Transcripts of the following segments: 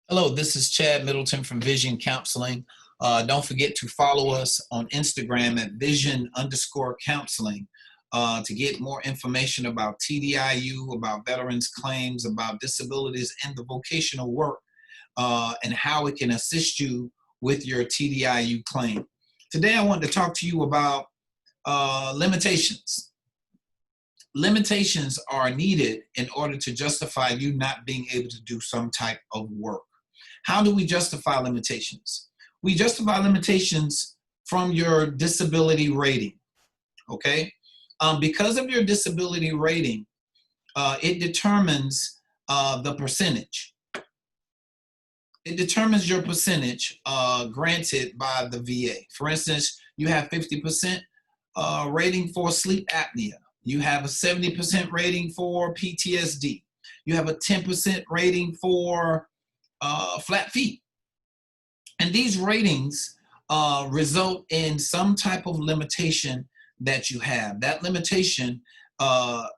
Hello, this is Chad Middleton from Vision Counseling. Don't forget to follow us on Instagram at vision_counseling to get more information about TDIU, about veterans claims, about disabilities and the vocational work, and how it can assist you with your TDIU claim. Today, I want to talk to you about limitations. Limitations are needed in order to justify you not being able to do some type of work. How do we justify limitations? We justify limitations from your disability rating, okay? Because of your disability rating, it determines the percentage. It determines your percentage granted by the VA. For instance, you have 50% rating for sleep apnea. You have a 70% rating for PTSD. You have a 10% rating for flat feet. And these ratings result in some type of limitation that you have. That limitation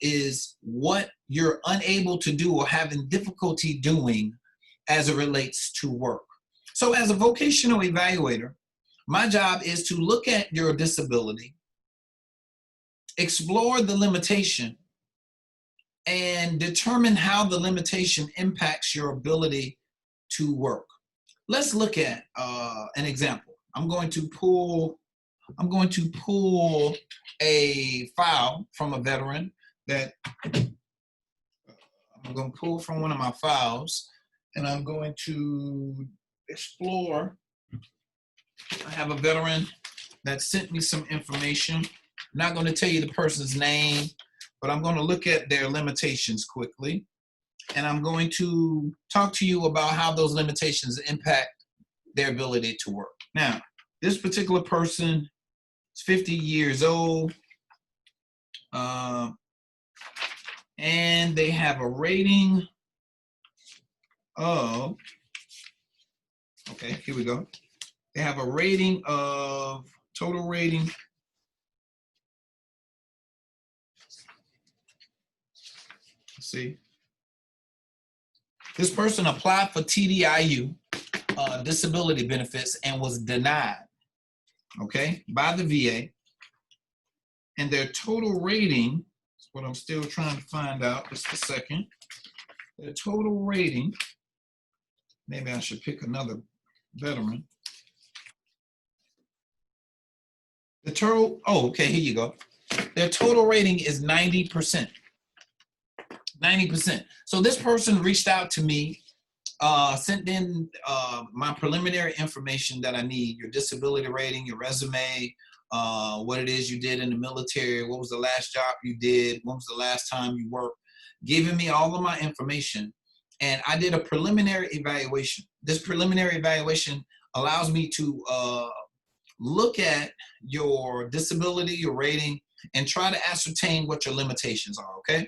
is what you're unable to do or having difficulty doing as it relates to work. So as a vocational evaluator, my job is to look at your disability, explore the limitation, and determine how the limitation impacts your ability to work. Let's look at an example. I'm going to pull a file from a veteran that I'm going to pull from one of my files, and I'm going to explore. I have a veteran that sent me some information. I'm not going to tell you the person's name, but I'm going to look at their limitations quickly. And I'm going to talk to you about how those limitations impact their ability to work. Now, this particular person is 50 years old, and they have a rating of, okay, here we go. They have a rating of, total rating, let's see. This person applied for TDIU, disability benefits, and was denied, okay, by the VA. And their total rating is what I'm still trying to find out, just a second. Their total rating, maybe I should pick another veteran. The total, oh, okay, here you go. Their total rating is 90%. 90%. So this person reached out to me, sent in my preliminary information that I need, your disability rating, your resume, what it is you did in the military, what was the last job you did, when was the last time you worked, giving me all of my information. And I did a preliminary evaluation. This preliminary evaluation allows me to look at your disability, your rating, and try to ascertain what your limitations are, okay?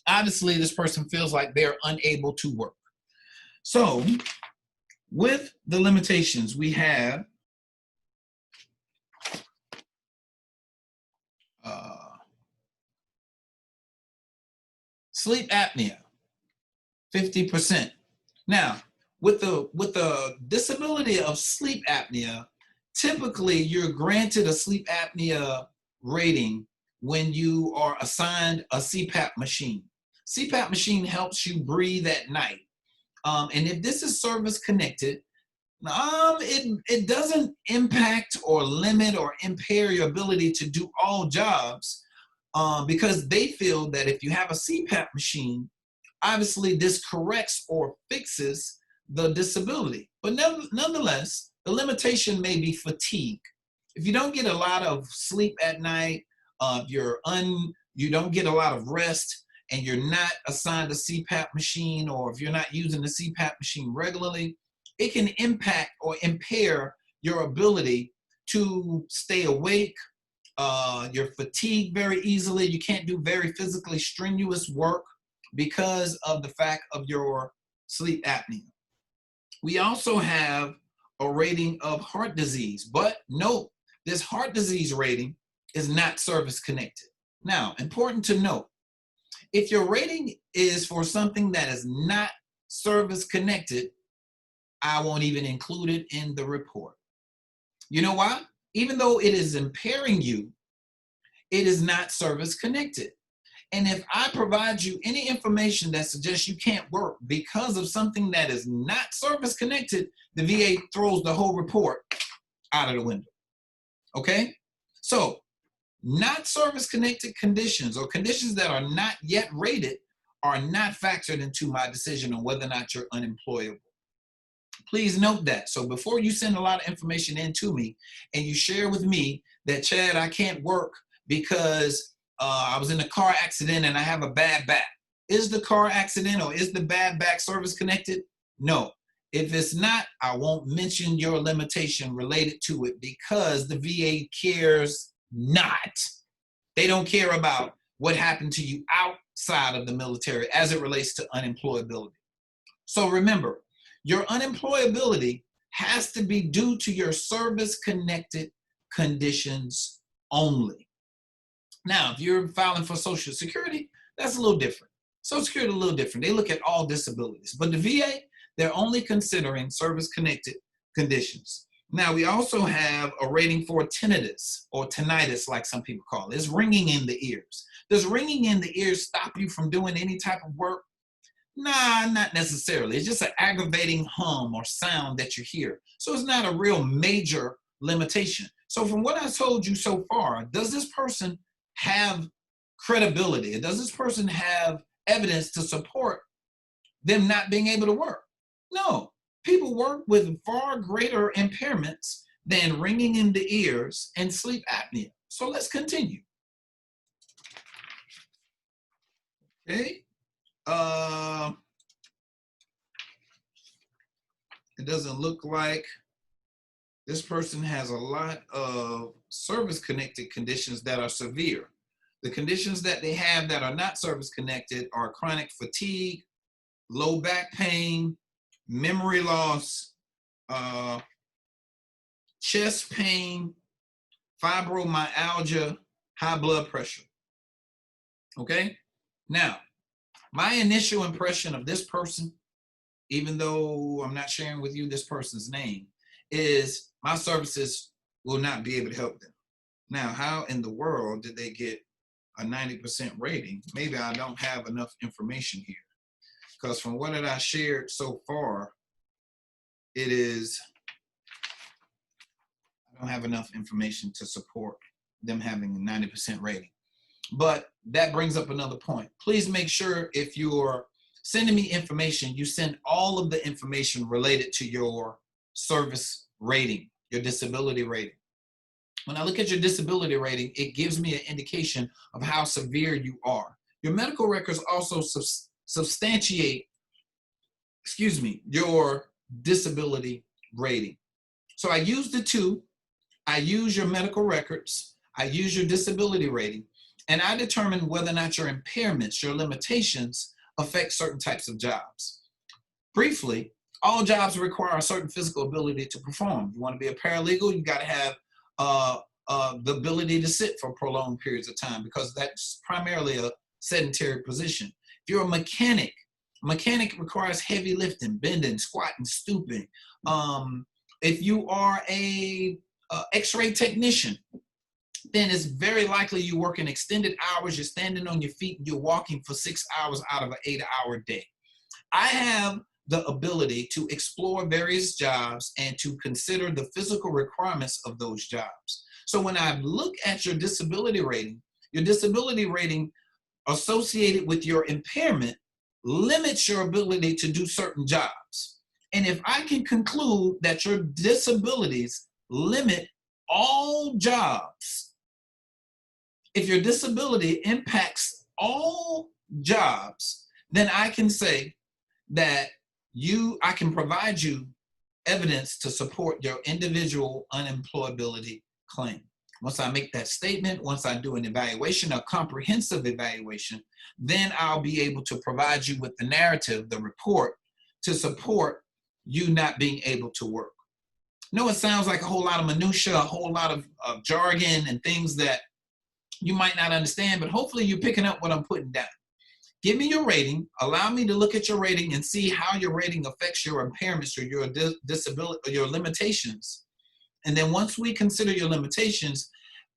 Obviously, this person feels like they're unable to work. So, with the limitations, we have sleep apnea, 50%. Now, with the disability of sleep apnea, typically you're granted a sleep apnea rating when you are assigned a CPAP machine. CPAP machine helps you breathe at night. And if this is service connected, it doesn't impact or limit or impair your ability to do all jobs because they feel that if you have a CPAP machine, obviously this corrects or fixes the disability. But nonetheless, the limitation may be fatigue. If you don't get a lot of sleep at night, you don't get a lot of rest, and you're not assigned a CPAP machine, or if you're not using the CPAP machine regularly, it can impact or impair your ability to stay awake. You're fatigued very easily. You can't do very physically strenuous work because of the fact of your sleep apnea. We also have a rating of heart disease, but note, this heart disease rating is not service connected. Now, important to note, if your rating is for something that is not service connected, I won't even include it in the report. You know why? Even though it is impairing you, it is not service connected. And if I provide you any information that suggests you can't work because of something that is not service connected, the VA throws the whole report out of the window. Okay? So, not service connected conditions or conditions that are not yet rated are not factored into my decision on whether or not you're unemployable. Please note that. So before you send a lot of information in to me and you share with me that, Chad, I can't work because I was in a car accident and I have a bad back. Is the car accident or is the bad back service connected? No. If it's not, I won't mention your limitation related to it because the VA cares not. They don't care about what happened to you outside of the military as it relates to unemployability. So remember, your unemployability has to be due to your service-connected conditions only. Now, if you're filing for Social Security, that's a little different. Social Security is a little different. They look at all disabilities. But the VA, they're only considering service-connected conditions. Now, we also have a rating for tinnitus, or tinnitus, like some people call it. It's ringing in the ears. Does ringing in the ears stop you from doing any type of work? Nah, not necessarily. It's just an aggravating hum or sound that you hear. So it's not a real major limitation. So from what I told you so far, does this person have credibility? Does this person have evidence to support them not being able to work? No. People work with far greater impairments than ringing in the ears and sleep apnea. So let's continue. Okay. It doesn't look like this person has a lot of service-connected conditions that are severe. The conditions that they have that are not service-connected are chronic fatigue, low back pain, memory loss, chest pain, fibromyalgia, high blood pressure. Okay? Now, my initial impression of this person, even though I'm not sharing with you this person's name, is my services will not be able to help them. Now, how in the world did they get a 90% rating? Maybe I don't have enough information here. Because from what I shared so far, I don't have enough information to support them having a 90% rating. But that brings up another point. Please make sure if you're sending me information, you send all of the information related to your service rating, your disability rating. When I look at your disability rating, it gives me an indication of how severe you are. Your medical records also substantiate, your disability rating. So I use the two. I use your medical records. I use your disability rating. And I determine whether or not your impairments, your limitations, affect certain types of jobs. Briefly, all jobs require a certain physical ability to perform. You want to be a paralegal, you got to have the ability to sit for prolonged periods of time because that's primarily a sedentary position. If you're a mechanic requires heavy lifting, bending, squatting, stooping. If you are a X-ray technician, then it's very likely you work in extended hours, you're standing on your feet, and you're walking for 6 hours out of an 8-hour day. I have the ability to explore various jobs and to consider the physical requirements of those jobs. So when I look at your disability rating associated with your impairment limits your ability to do certain jobs. And if I can conclude that your disabilities limit all jobs, if your disability impacts all jobs, then I can say that I can provide you evidence to support your individual unemployability claim. Once I make that statement, once I do an evaluation, a comprehensive evaluation, then I'll be able to provide you with the narrative, the report, to support you not being able to work. No, it sounds like a whole lot of minutia, a whole lot of jargon and things that you might not understand, but hopefully you're picking up what I'm putting down. give me your rating, allow me to look at your rating and see how your rating affects your impairments or your disability or your limitations. And then once we consider your limitations,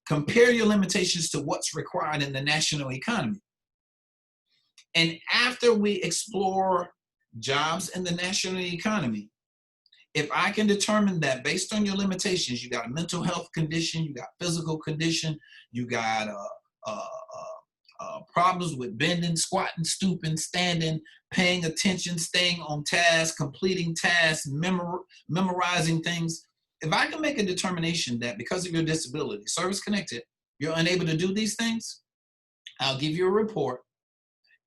compare your limitations to what's required in the national economy. And after we explore jobs in the national economy, if I can determine that based on your limitations, you got a mental health condition, you got physical condition, you got problems with bending, squatting, stooping, standing, paying attention, staying on task, completing tasks, memorizing things. If I can make a determination that because of your disability, service connected, you're unable to do these things, I'll give you a report,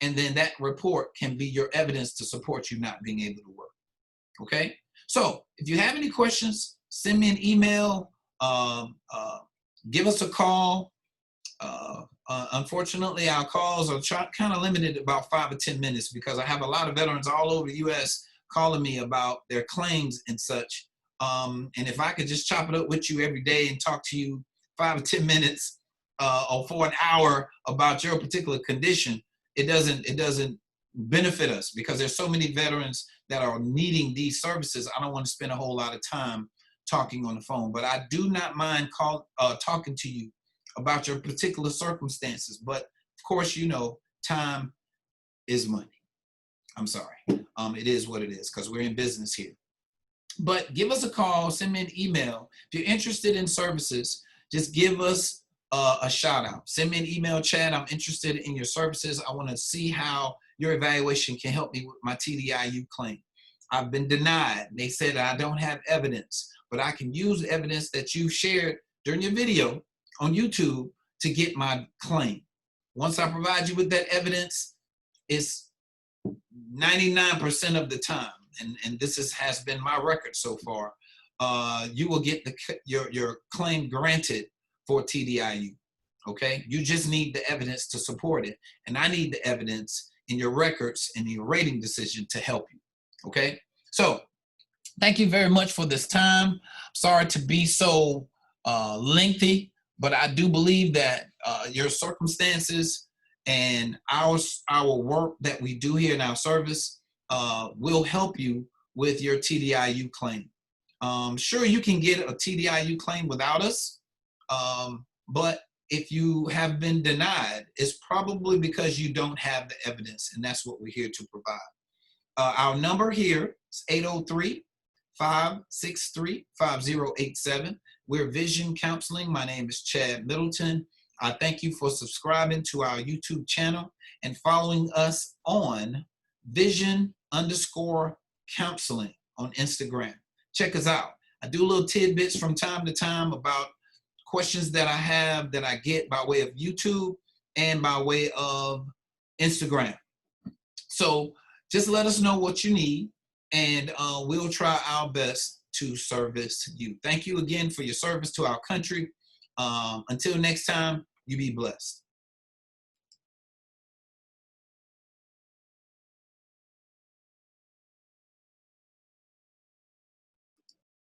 and then that report can be your evidence to support you not being able to work. Okay? So if you have any questions, send me an email, give us a call. Unfortunately, our calls are kind of limited about 5 or 10 minutes because I have a lot of veterans all over the U.S. calling me about their claims and such. And if I could just chop it up with you every day and talk to you 5 or 10 minutes or for an hour about your particular condition, it doesn't benefit us because there's so many veterans that are needing these services. I don't want to spend a whole lot of time talking on the phone, but I do not mind talking to you about your particular circumstances. But of course, you know, time is money. I'm sorry. It is what it is because we're in business here. But give us a call, send me an email. If you're interested in services, just give us a shout out. Send me an email, Chad. I'm interested in your services. I want to see how your evaluation can help me with my TDIU claim. I've been denied. They said I don't have evidence, but I can use evidence that you shared during your video on YouTube to get my claim. Once I provide you with that evidence, it's 99% of the time, and this has been my record so far, you will get your claim granted for TDIU, okay? You just need the evidence to support it, and I need the evidence in your records and your rating decision to help you, okay? So thank you very much for this time. Sorry to be so lengthy, but I do believe that your circumstances and our work that we do here in our service will help you with your TDIU claim. Sure, you can get a TDIU claim without us, but if you have been denied, it's probably because you don't have the evidence, and that's what we're here to provide. Our number here is 803-563-5087. We're Vision Counseling. My name is Chad Middleton. I thank you for subscribing to our YouTube channel and following us on Vision_Counseling on Instagram. Check us out. I do little tidbits from time to time about questions that I have that I get by way of YouTube and by way of Instagram. So just let us know what you need, and we'll try our best to service you. Thank you again for your service to our country. Until next time, you be blessed.